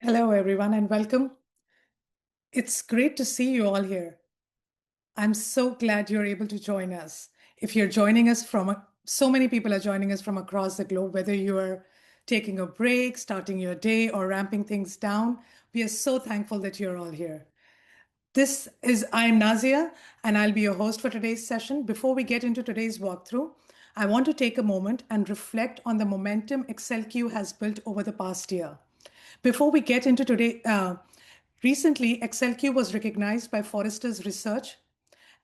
Hello, everyone, and welcome. It's great to see you all here. I'm so glad you're able to join us. If you're joining us so many people are joining us from across the globe, whether you are taking a break, starting your day, or ramping things down, we are so thankful that you're all here. I'm Nazia, and I'll be your host for today's session. Before we get into today's walkthrough, I want to take a moment and reflect on the momentum ACCELQ has built over the past year. Before we get into today, recently, ACCELQ was recognized by Forrester's research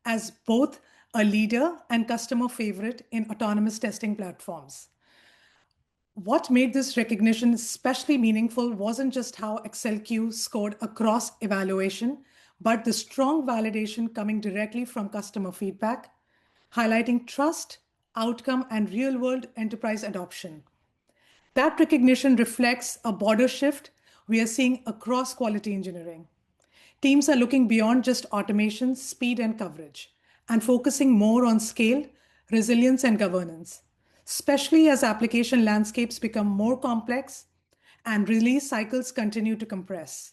as both a leader and customer favorite in autonomous testing platforms. What made this recognition especially meaningful wasn't just how ACCELQ scored across evaluation, but the strong validation coming directly from customer feedback, highlighting trust, outcome, and real-world enterprise adoption. That recognition reflects a broader shift we are seeing across quality engineering. Teams are looking beyond just automation, speed, and coverage, and focusing more on scale, resilience, and governance, especially as application landscapes become more complex and release cycles continue to compress.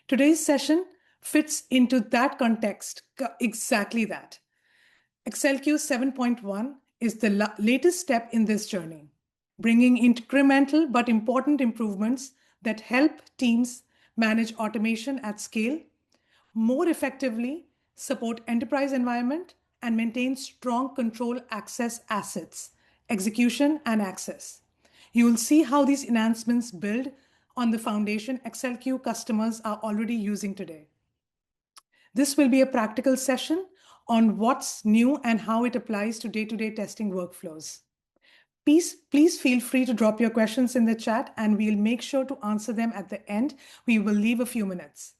Today's session fits into that context, exactly that. ACCELQ 7.1 is the latest step in this journey, bringing incremental but important improvements that help teams manage automation at scale, more effectively support enterprise environment, and maintain strong control access assets, execution, and access. You will see how these enhancements build on the foundation ACCELQ customers are already using today. This will be a practical session on what's new and how it applies to day-to-day testing workflows. Please feel free to drop your questions in the chat, and we'll make sure to answer them at the end. We will leave a few minutes.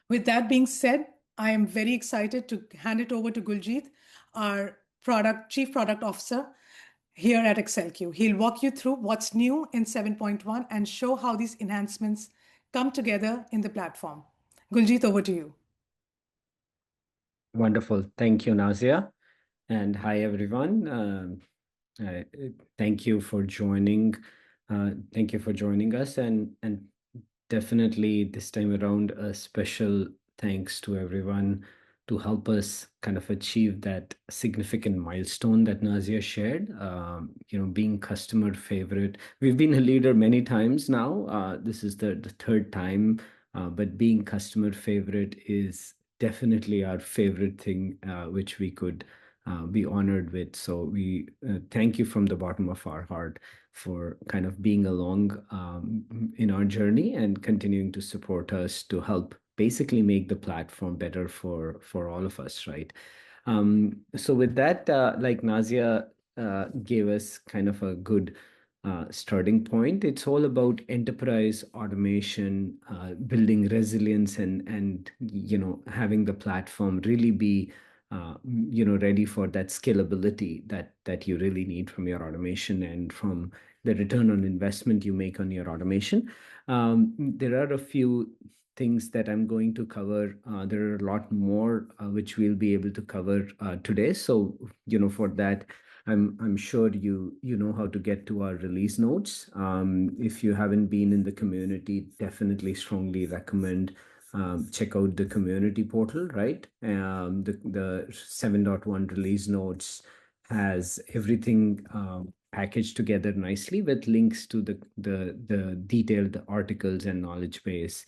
With that being said, I am very excited to hand it over to Guljeet, our Chief Product Officer here at ACCELQ. He'll walk you through what's new in 7.1 and show how these enhancements come together in the platform. Guljeet, over to you. Wonderful. Thank you, Nazia. And hi, everyone. Thank you for joining. Thank you for joining us. And definitely this time around, a special thanks to everyone to help us kind of achieve that significant milestone that Nazia shared, being customer favorite. We've been a leader many times now. This is the third time, but being customer favorite is definitely our favorite thing, which we could be honored with. So we thank you from the bottom of our heart for kind of being along in our journey and continuing to support us to help basically make the platform better for all of us, right? So with that, like Nazia gave us kind of a good starting point. It's all about enterprise automation, building resilience, and having the platform really be ready for that scalability that you really need from your automation and from the return on investment you make on your automation. There are a few things that I'm going to cover. There are a lot more which we'll be able to cover today. So, for that, I'm sure you know how to get to our release notes. If you haven't been in the community, definitely strongly recommend check out the community portal, right? The 7.1 release notes has everything packaged together nicely with links to the detailed articles and knowledge base.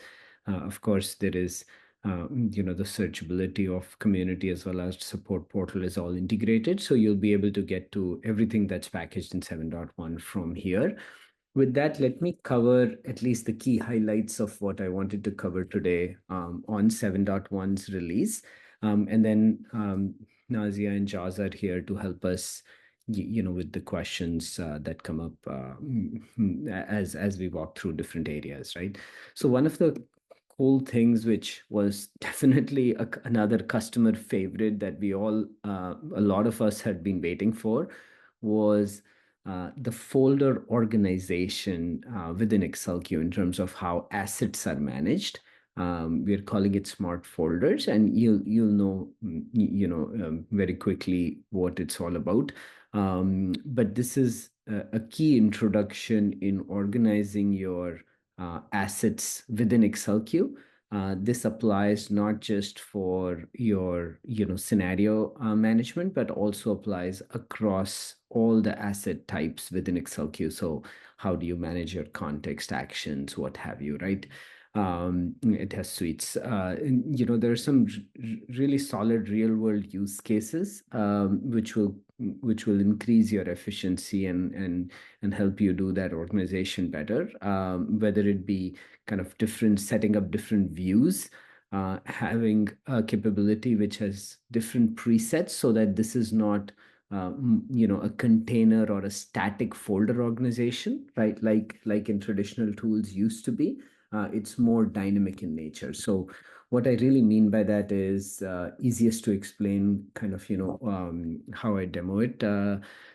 Of course, there is the searchability of community as well as support portal is all integrated. So you'll be able to get to everything that's packaged in 7.1 from here. With that, let me cover at least the key highlights of what I wanted to cover today on 7.1's release. And then Nazia and Jaz are here to help us with the questions that come up as we walk through different areas, right? So one of the cool things, which was definitely another customer favorite that we all, a lot of us had been waiting for, was the folder organization within ACCELQ in terms of how assets are managed. We're calling it smart folders, and you'll know very quickly what it's all about. But this is a key introduction in organizing your assets within ACCELQ. This applies not just for your scenario management, but also applies across all the asset types within ACCELQ. So how do you manage your context actions, what have you, right? It has suites. There are some really solid real world use cases, which will increase your efficiency and help you do that organization better. Whether it be kind of different setting up different views, having a capability which has different presets, so that this is not a container or a static folder organization, right? Like in traditional tools used to be. It's more dynamic in nature. So what I really mean by that is easiest to explain kind of, how I demo it.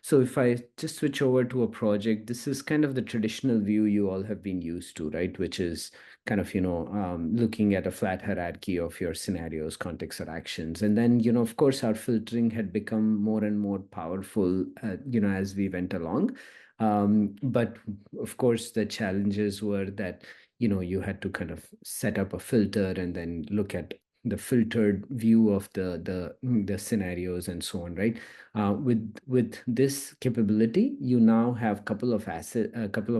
So if I just switch over to a project, this is kind of the traditional view you all have been used to, right? Which is kind of, looking at a flat hierarchy of your scenarios, contexts, or actions. And then, of course, our filtering had become more and more powerful, as we went along. But of course, the challenges were that you had to kind of set up a filter and then look at the filtered view of the scenarios and so on, right? With this capability, you now have a couple of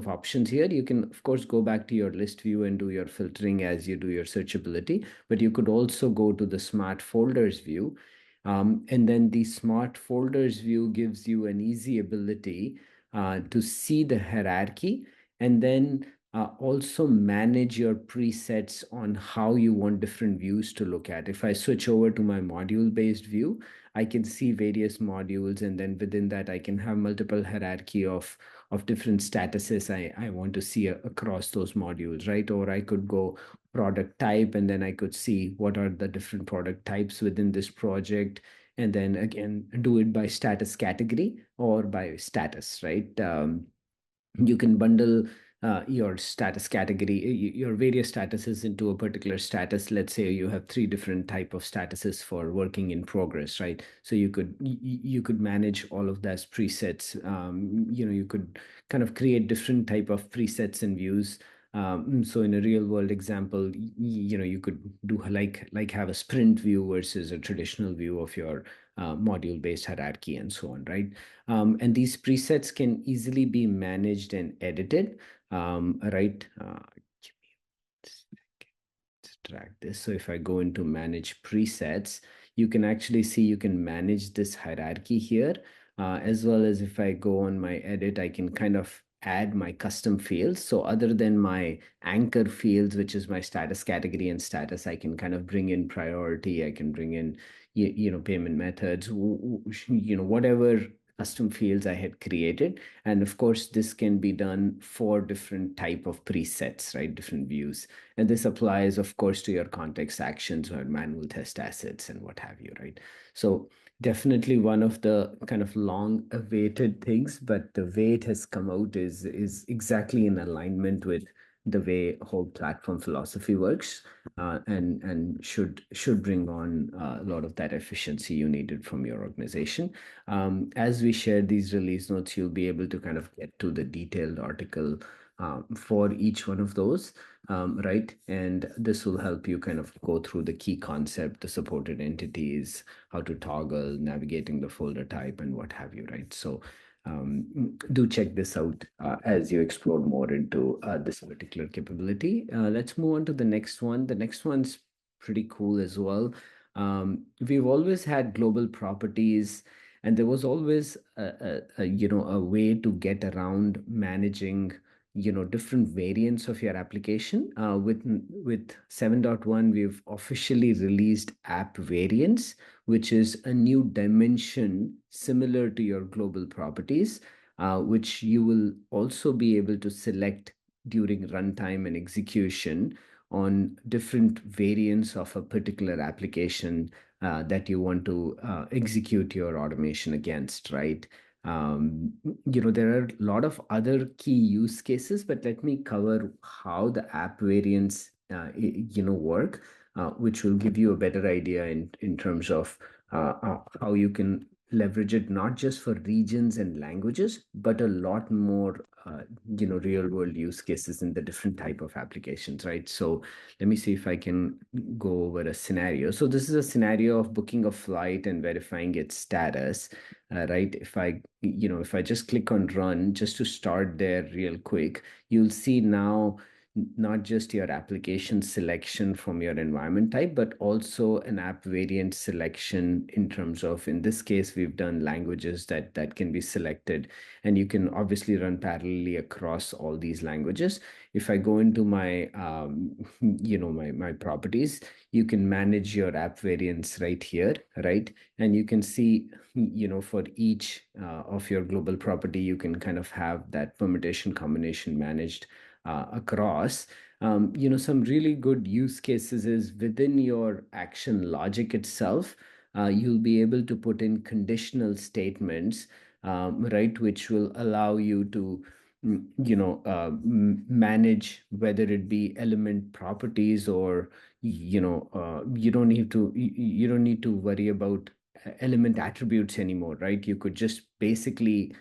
options here. You can of course go back to your list view and do your filtering as you do your searchability, but you could also go to the smart folders view. And then the smart folders view gives you an easy ability to see the hierarchy, and then also manage your presets on how you want different views to look at. If I switch over to my module-based view, I can see various modules, and then within that, I can have multiple hierarchy of different statuses I want to see across those modules, right? Or I could go product type, and then I could see what are the different product types within this project, and then again do it by status category or by status, right? You can bundle your status category, your various statuses into a particular status. Let's say you have three different type of statuses for working in progress, right? So you could manage all of those presets. You could kind of create different type of presets and views. So in a real world example, you could do like have a sprint view versus a traditional view of your module based hierarchy and so on, right? And these presets can easily be managed and edited, right? Give me a second. Let's drag this. So if I go into manage presets, you can actually see you can manage this hierarchy here, as well as if I go on my edit, I can kind of add my custom fields. So other than my anchor fields, which is my status category and status, I can kind of bring in priority. I can bring in, payment methods, whatever custom fields I had created. And of course, this can be done for different type of presets, right? Different views. And this applies, of course, to your context actions or manual test assets and what have you, right? So definitely one of the kind of long awaited things, but the way it has come out is exactly in alignment with the way whole platform philosophy works, and should bring on a lot of that efficiency you needed from your organization. As we share these release notes, you'll be able to kind of get to the detailed article for each one of those, right? And this will help you kind of go through the key concept, the supported entities, how to toggle, navigating the folder type, and what have you, right? So do check this out as you explore more into this particular capability. Let's move on to the next one. The next one's pretty cool as well. We've always had global properties, and there was always a way to get around managing different variants of your application. With 7.1, we've officially released app variants, which is a new dimension similar to your global properties, which you will also be able to select during runtime and execution on different variants of a particular application that you want to execute your automation against, right? There are a lot of other key use cases, but let me cover how the app variants, work, which will give you a better idea in terms of how you can leverage it not just for regions and languages, but a lot more, real world use cases in the different type of applications, right? So let me see if I can go over a scenario. So this is a scenario of booking a flight and verifying its status, right? If I just click on run just to start there real quick, you'll see now not just your application selection from your environment type, but also an app variant selection in terms of, in this case, we've done languages that can be selected, and you can obviously run parallelly across all these languages. If I go into my, my properties, you can manage your app variants right here, right? And you can see, for each of your global property, you can kind of have that permutation combination managed across. Some really good use cases is within your action logic itself, you'll be able to put in conditional statements, right, which will allow you to manage whether it be element properties or you don't need to worry about element attributes anymore, right? You could just basically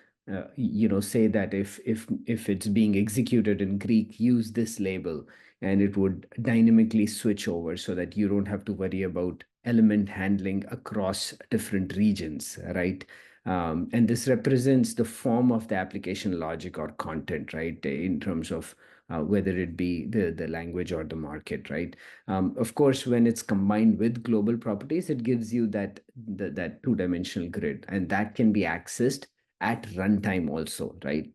say that if it's being executed in Greek, use this label, and it would dynamically switch over so that you don't have to worry about element handling across different regions, right? And this represents the form of the application logic or content, right? In terms of whether it be the language or the market, right? Of course, when it's combined with global properties, it gives you that two-dimensional grid, and that can be accessed at runtime also, right?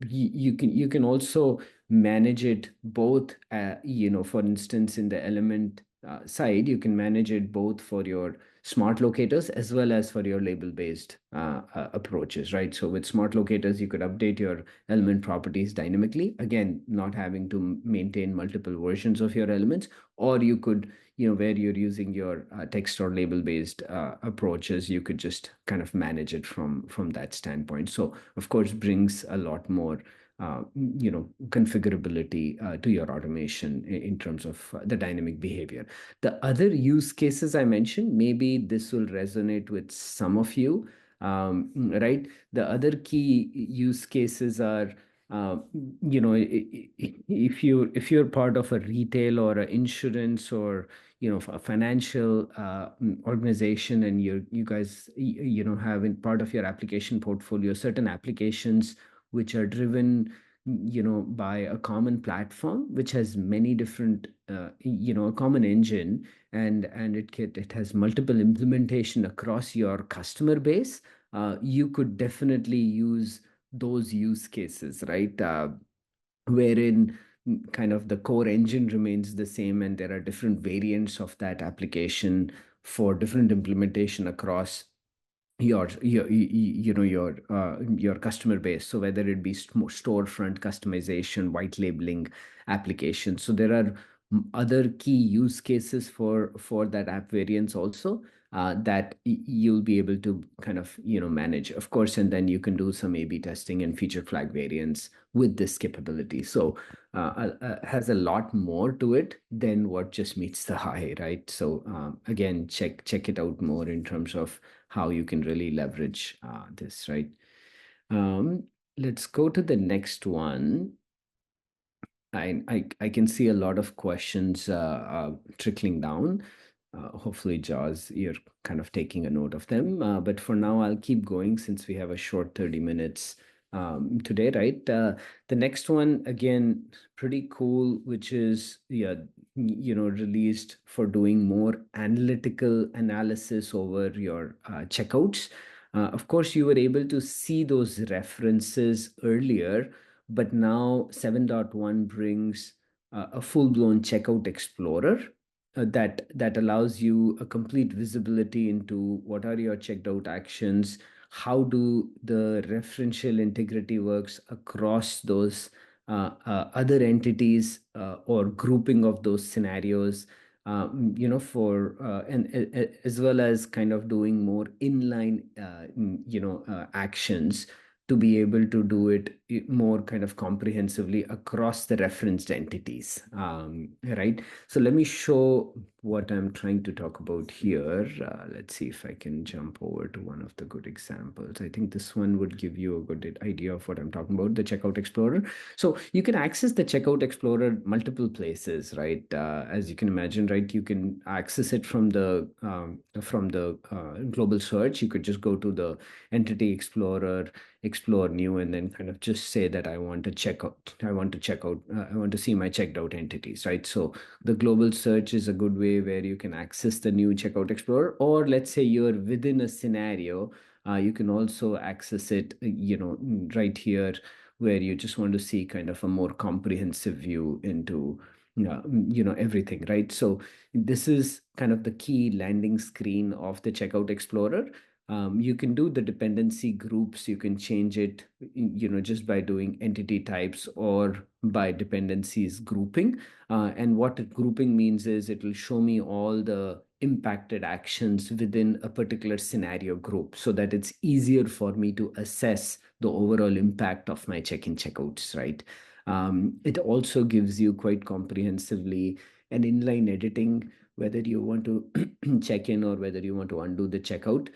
You can also manage it both. For instance, in the element side, you can manage it both for your smart locators as well as for your label-based approaches, right? So with smart locators, you could update your element properties dynamically, again, not having to maintain multiple versions of your elements, or you could, where you're using your text or label based approaches, you could just kind of manage it from that standpoint. So of course brings a lot more configurability to your automation in terms of the dynamic behavior. The other use cases I mentioned, maybe this will resonate with some of you, right? The other key use cases are, uh, if you're part of a retail or a insurance or a financial organization, and you guys have in part of your application portfolio certain applications which are driven by a common platform which has many different a common engine, and it has multiple implementation across your customer base. You could definitely use those use cases, right? Wherein kind of the core engine remains the same, and there are different variants of that application for different implementation across your customer base. So whether it be storefront customization, white labeling applications, so there are other key use cases for that app variants also, that you'll be able to kind of manage, of course, and then you can do some A/B testing and feature flag variants with this capability. So has a lot more to it than what just meets the eye, right? So again, check it out more in terms of how you can really leverage this, right? Um, let's go to the next one. I can see a lot of questions trickling down. Hopefully, Jaws, you're kind of taking a note of them. But for now, I'll keep going since we have a short 30 minutes today, right? The next one, again, pretty cool, which is, yeah, released for doing more analytical analysis over your checkouts. Of course, you were able to see those references earlier, but now 7.1 brings a full-blown checkout explorer that allows you a complete visibility into what are your checked out actions, how do the referential integrity works across those other entities or grouping of those scenarios, for and as well as kind of doing more inline actions to be able to do it more kind of comprehensively across the referenced entities, right? So let me show what I'm trying to talk about here. Let's see if I can jump over to one of the good examples. I think this one would give you a good idea of what I'm talking about, the Checkout Explorer. So you can access the Checkout Explorer multiple places, right? As you can imagine, right? You can access it from the global search. You could just go to the Entity Explorer, explore new, and then kind of just say that I want to check out, I want to check out, I want to see my checked out entities, right? So the global search is a good way where you can access the new Checkout Explorer, or let's say you're within a scenario, you can also access it, right here, where you just want to see kind of a more comprehensive view into everything, right? So this is kind of the key landing screen of the Checkout Explorer. You can do the dependency groups. You can change it, just by doing entity types or by dependencies grouping. And what grouping means is it will show me all the impacted actions within a particular scenario group so that it's easier for me to assess the overall impact of my check-in checkouts, right? It also gives you quite comprehensively an inline editing, whether you want to check in or whether you want to undo the checkout.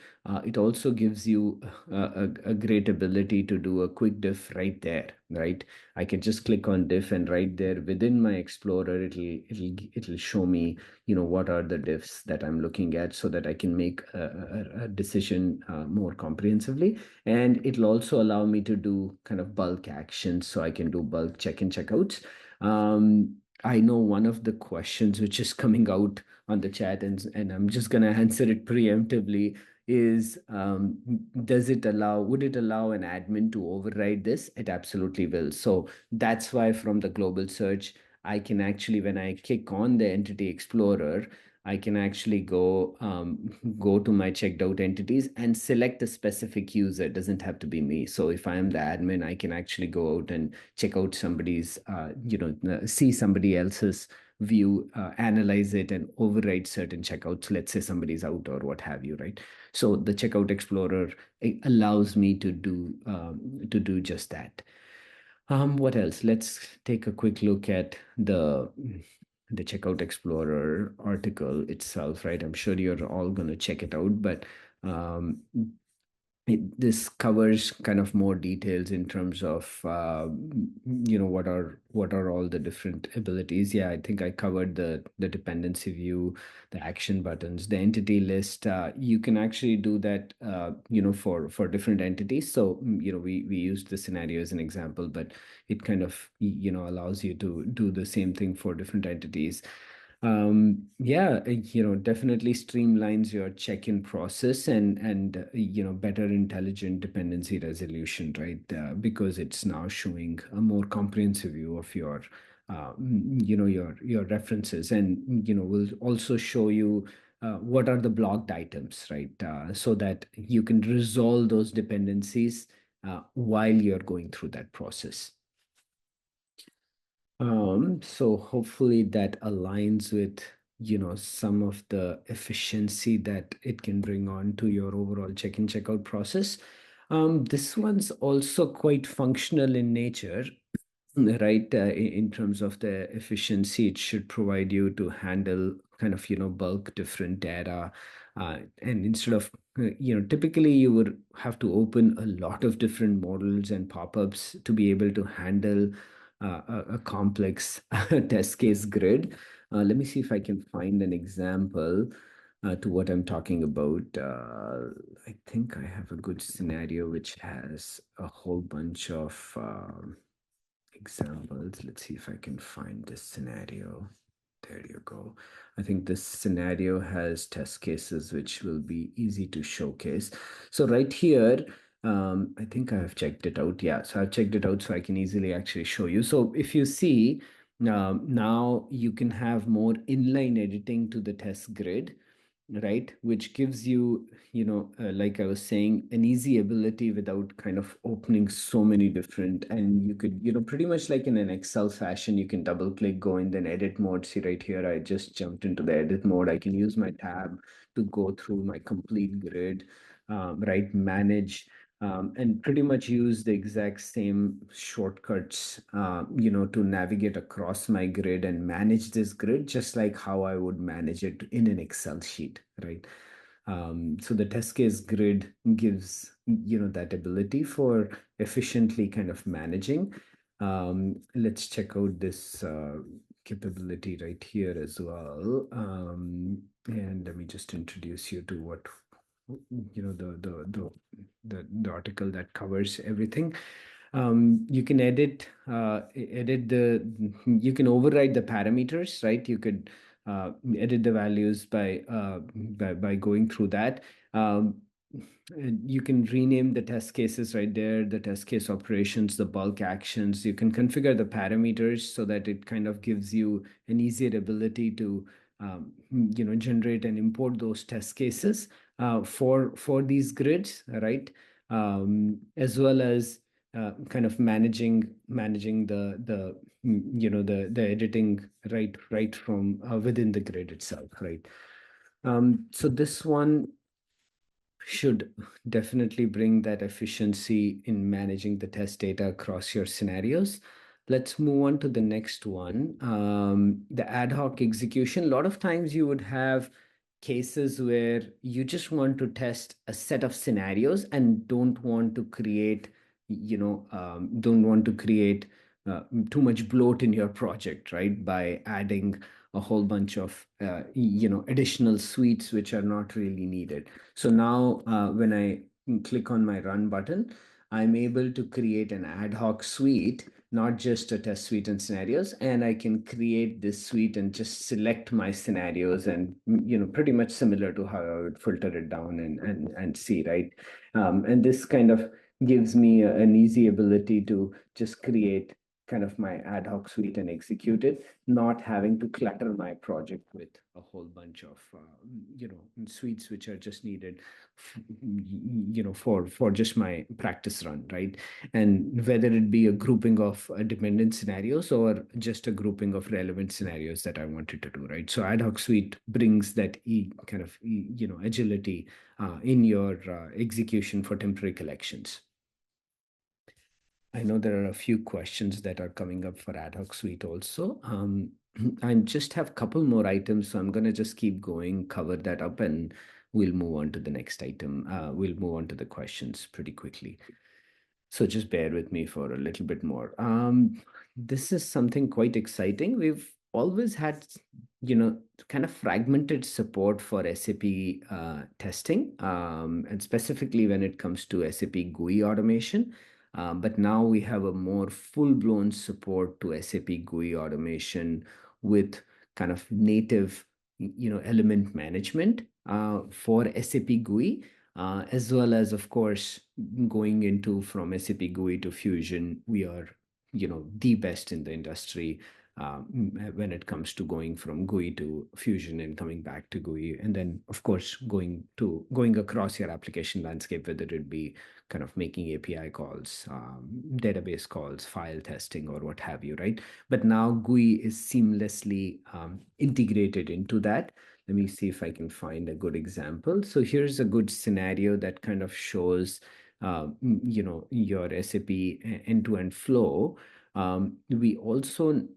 It also gives you a great ability to do a quick diff right there, right? I can just click on diff, and right there within my Explorer, it'll show me, what are the diffs that I'm looking at, so that I can make a decision more comprehensively. And it'll also allow me to do kind of bulk actions, so I can do bulk check-in checkouts. I know one of the questions which is coming out on the chat, and I'm just going to answer it preemptively, is would it allow an admin to override this? It absolutely will. So that's why from the global search, I can actually, when I click on the Entity Explorer, I can actually go to my checked out entities and select a specific user. It doesn't have to be me. So if I am the admin, I can actually go out and check out somebody's, see somebody else's view, analyze it, and override certain checkouts. Let's say somebody's out or what have you, right? So the Checkout Explorer, it allows me to do just that. What else? Let's take a quick look at the Checkout Explorer article itself, right? I'm sure you're all going to check it out, but um, this covers kind of more details in terms of what are all the different abilities. Yeah, I think I covered the dependency view, the action buttons, the entity list. You can actually do that for different entities. So we used the scenario as an example, but it kind of allows you to do the same thing for different entities. Yeah, definitely streamlines your check-in process, and better intelligent dependency resolution, right? Because it's now showing a more comprehensive view of your references, and will also show you what are the blocked items, right? So that you can resolve those dependencies while you're going through that process. So hopefully that aligns with, some of the efficiency that it can bring on to your overall check-in, checkout process. This one's also quite functional in nature, right? In terms of the efficiency, it should provide you to handle kind of, bulk different data. And instead of, typically you would have to open a lot of different models and pop-ups to be able to handle a complex test case grid. Let me see if I can find an example to what I'm talking about. I think I have a good scenario which has a whole bunch of examples. Let's see if I can find this scenario. There you go. I think this scenario has test cases which will be easy to showcase. So right here, I think I have checked it out. Yeah, so I've checked it out so I can easily actually show you. So if you see, now you can have more inline editing to the test grid, right? Which gives you, like I was saying, an easy ability without kind of opening so many different, and you could, pretty much like in an Excel fashion, you can double click, go in then edit mode. See right here, I just jumped into the edit mode. I can use my tab to go through my complete grid, right? Manage and pretty much use the exact same shortcuts, to navigate across my grid and manage this grid, just like how I would manage it in an Excel sheet, right? So the test case grid gives, that ability for efficiently kind of managing. Let's check out this capability right here as well. And let me just introduce you to what, the article that covers everything. You can you can override the parameters, right? You could edit the values by going through that. And you can rename the test cases right there, the test case operations, the bulk actions. You can configure the parameters so that it kind of gives you an easier ability to generate and import those test cases for these grids, right? As well as kind of managing the editing right from within the grid itself, right? So this one should definitely bring that efficiency in managing the test data across your scenarios. Let's move on to the next one. The ad hoc execution. A lot of times you would have cases where you just want to test a set of scenarios and don't want to create, don't want to create too much bloat in your project, right? By adding a whole bunch of, additional suites which are not really needed. So now when I click on my run button, I'm able to create an ad hoc suite, not just a test suite and scenarios. And I can create this suite and just select my scenarios and, pretty much similar to how I would filter it down and see, right? And this kind of gives me an easy ability to just create kind of my ad hoc suite and execute it, not having to clutter my project with a whole bunch of suites which are just needed for just my practice run, right? And whether it be a grouping of dependent scenarios or just a grouping of relevant scenarios that I wanted to do, right? So ad hoc suite brings that kind of agility in your execution for temporary collections. I know there are a few questions that are coming up for ad hoc suite also. I just have a couple more items, so I'm going to just keep going, cover that up, and we'll move on to the next item. We'll move on to the questions pretty quickly. So just bear with me for a little bit more. This is something quite exciting. We've always had, kind of fragmented support for SAP testing, and specifically when it comes to SAP GUI automation. But now we have a more full-blown support to SAP GUI automation with kind of native, element management for SAP GUI, as well as, of course, going into from SAP GUI to Fusion. We are, the best in the industry when it comes to going from GUI to Fusion and coming back to GUI, and then of course going across your application landscape, whether it be kind of making API calls, database calls, file testing, or what have you, right? But now GUI is seamlessly integrated into that. Let me see if I can find a good example. So here's a good scenario that kind of shows, your SAP end-to-end flow. We also,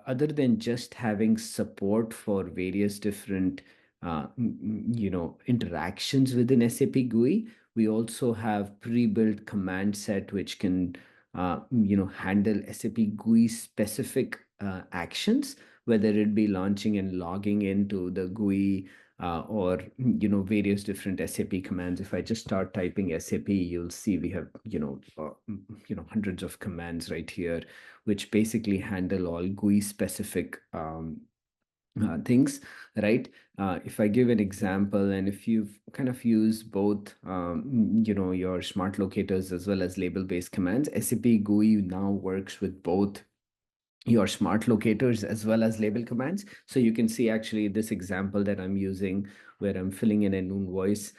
other than just having support for various different, interactions within SAP GUI, we also have pre-built command set which can, handle SAP GUI specific actions, whether it be launching and logging into the GUI, or various different SAP commands. If I just start typing SAP, you'll see we have hundreds of commands right here, which basically handle all GUI specific things, right? If I give an example, and if you've kind of used both, your smart locators as well as label-based commands, SAP GUI now works with both your smart locators as well as label commands. So you can see actually this example that I'm using where I'm filling in a new voice,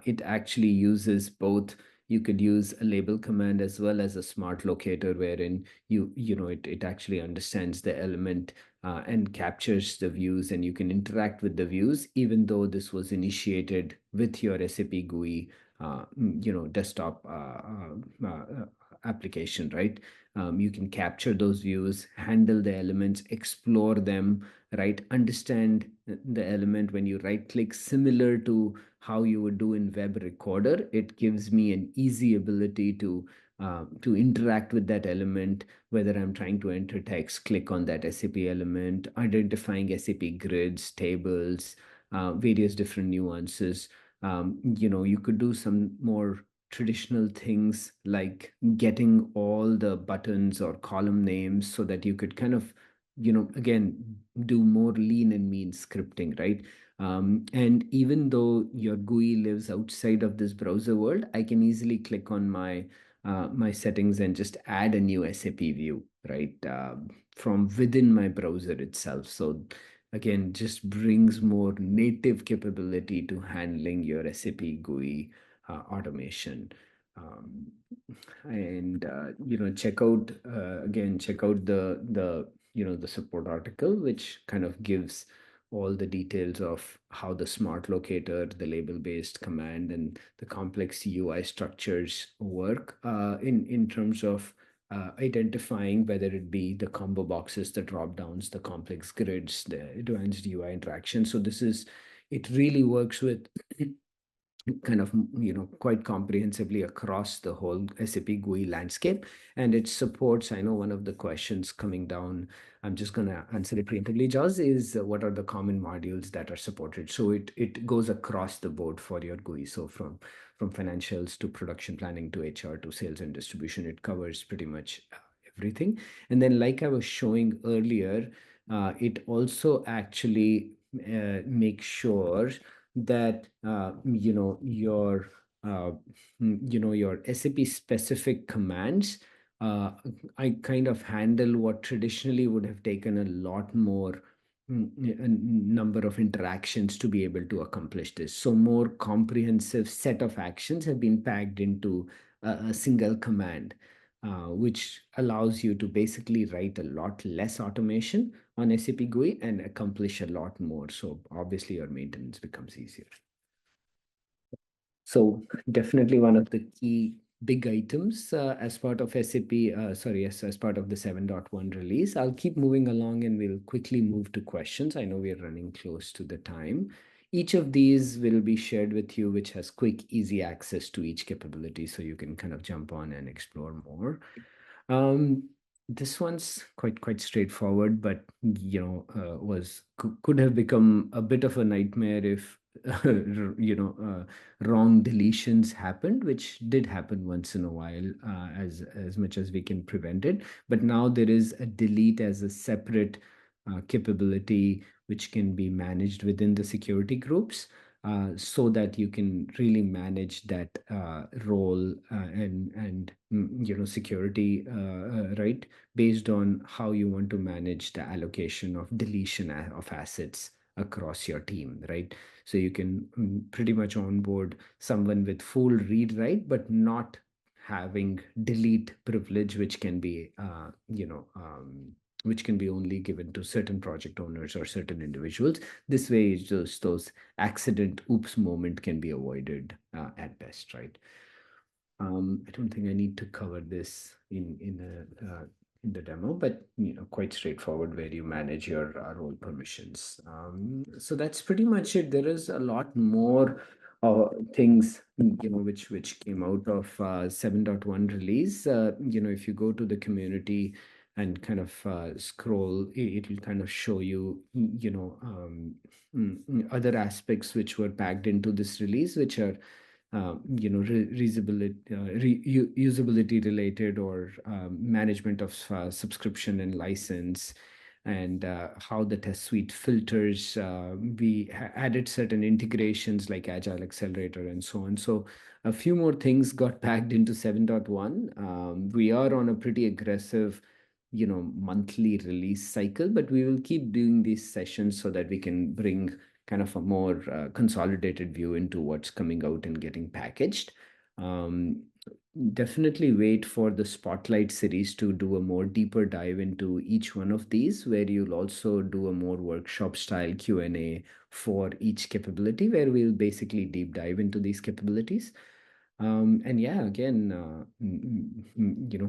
it actually uses both. You could use a label command as well as a smart locator, wherein it actually understands the element and captures the views, and you can interact with the views, even though this was initiated with your SAP GUI, desktop application, right? You can capture those views, handle the elements, explore them, right? Understand the element when you right click, similar to how you would do in Web Recorder. It gives me an easy ability to interact with that element, whether I'm trying to enter text, click on that SAP element, identifying SAP grids, tables, various different nuances. You could do some more traditional things like getting all the buttons or column names so that you could kind of, again, do more lean and mean scripting, right? And even though your GUI lives outside of this browser world, I can easily click on my settings and just add a new SAP view, right? From within my browser itself. So again, just brings more native capability to handling your SAP GUI automation. Um, and check out the support article, which kind of gives all the details of how the smart locator, the label based command, and the complex UI structures work in terms of identifying whether it be the combo boxes, the drop downs, the complex grids, the advanced UI interaction. So it really works with kind of quite comprehensively across the whole SAP GUI landscape, and it supports. I know one of the questions coming down, I'm just going to answer it preemptively, Jaws, is what are the common modules that are supported. So it goes across the board for your GUI. So from financials to production planning to HR to sales and distribution, it covers pretty much everything. And then, like I was showing earlier, it also actually makes sure that uh, your SAP specific commands. I kind of handle what traditionally would have taken a lot more a number of interactions to be able to accomplish this. So more comprehensive set of actions have been packed into a single command, which allows you to basically write a lot less automation on SAP GUI and accomplish a lot more. So obviously your maintenance becomes easier. So definitely one of the key big items as part of SAP, as part of the 7.1 release. I'll keep moving along and we'll quickly move to questions. I know we're running close to the time. Each of these will be shared with you, which has quick, easy access to each capability, so you can kind of jump on and explore more. Um, this one's quite straightforward, but could have become a bit of a nightmare if wrong deletions happened, which did happen once in a while, as much as we can prevent it. But now there is a delete as a separate capability which can be managed within the security groups, so that you can really manage that role and security, right, based on how you want to manage the allocation of deletion of assets across your team, right? So you can pretty much onboard someone with full read write, but not having delete privilege, which can be only given to certain project owners or certain individuals. This way, just those accident oops moment can be avoided at best, right? I don't think I need to cover this in the demo, but quite straightforward where you manage your role permissions. So that's pretty much it. There is a lot more things which came out of 7.1 release. If you go to the community and kind of scroll, it will kind of show you other aspects which were packed into this release, which are usability related, or management of subscription and license, and how the test suite filters. We added certain integrations like Agile Accelerator and so on. So a few more things got packed into 7.1. We are on a pretty aggressive monthly release cycle, but we will keep doing these sessions so that we can bring kind of a more consolidated view into what's coming out and getting packaged. definitely wait for the Spotlight series to do a more deeper dive into each one of these, where you'll also do a more workshop style Q&A for each capability, where we'll basically deep dive into these capabilities. And yeah, again,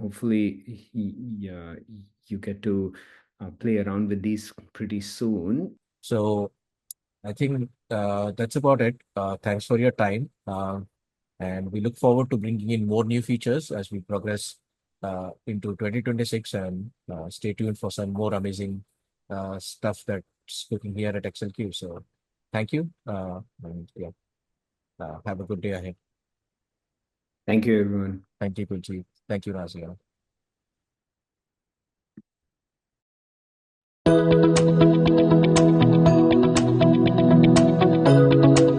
hopefully you get to play around with these pretty soon. So I think that's about it. Thanks for your time. And we look forward to bringing in more new features as we progress into 2026, and stay tuned for some more amazing stuff that's cooking here at ACCELQ. So thank you. And yeah, have a good day ahead. Thank you, everyone. Thank you, Kulji. Thank you, Razia.